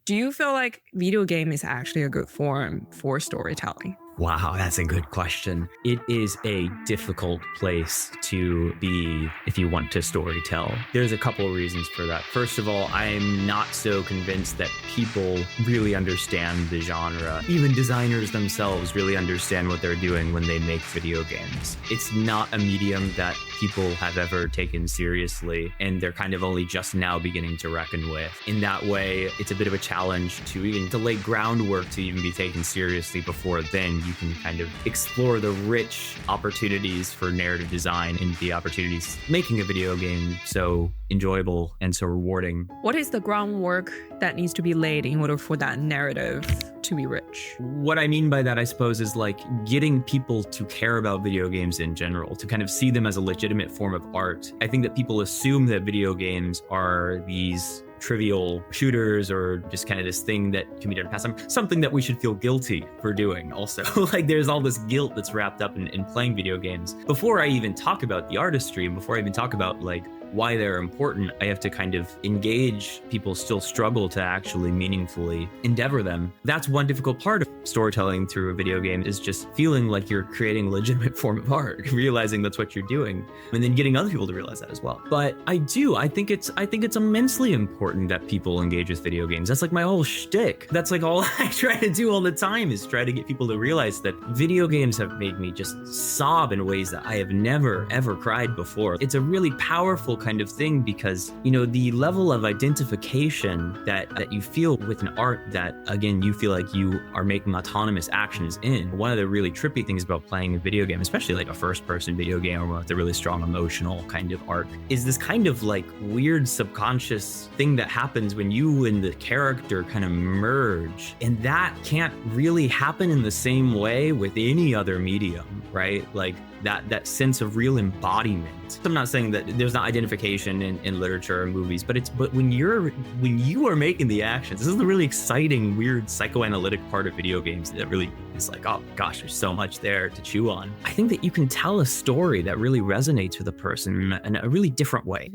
Do you feel like video game is actually a good form for storytelling? Wow, that's a good question. It is a difficult place to be if you want to storytell. There's a couple of reasons for that. First of all, I'm not so convinced that people really understand the genre. Even designers themselves really understand what they're doing when they make video games. It's not a medium that people have ever taken seriously, and they're kind of only just now beginning to reckon with. In that way, it's a bit of a challenge to even to lay groundwork to even be taken seriously before then you can kind of explore the rich opportunities for narrative design and the opportunities making a video game so enjoyable and so rewarding. What is the groundwork that needs to be laid in order for that narrative to be rich? What I mean by that, I suppose, is like getting people to care about video games in general, to kind of see them as a legitimate form of art. I think that people assume that video games are these trivial shooters or just kind of this thing that can be done past time, something that we should feel guilty for doing also. Like there's all this guilt that's wrapped up in playing video games. Before I even talk about the artistry and before I even talk about like why they're important, I have to kind of engage people still struggle to actually meaningfully endeavor them. That's one difficult part of storytelling through a video game, is just feeling like you're creating a legitimate form of art, realizing that's what you're doing, and then getting other people to realize that as well. But I think it's immensely important that people engage with video games. That's like my whole shtick. That's like all I try to do all the time, is try to get people to realize that video games have made me just sob in ways that I have never, ever cried before. It's a really powerful kind of thing because, you know, the level of identification that you feel with an art that, again, you feel like you are making autonomous actions in. One of the really trippy things about playing a video game, especially like a first-person video game or with a really strong emotional kind of arc, is this kind of like weird subconscious thing that happens when you and the character kind of merge. And that can't really happen in the same way with any other medium, right? Like that sense of real embodiment. I'm not saying that there's not identification in literature or movies, but when you are making the actions, this is the really exciting, weird psychoanalytic part of video games that really is like, oh gosh, there's so much there to chew on. I think that you can tell a story that really resonates with a person in a really different way.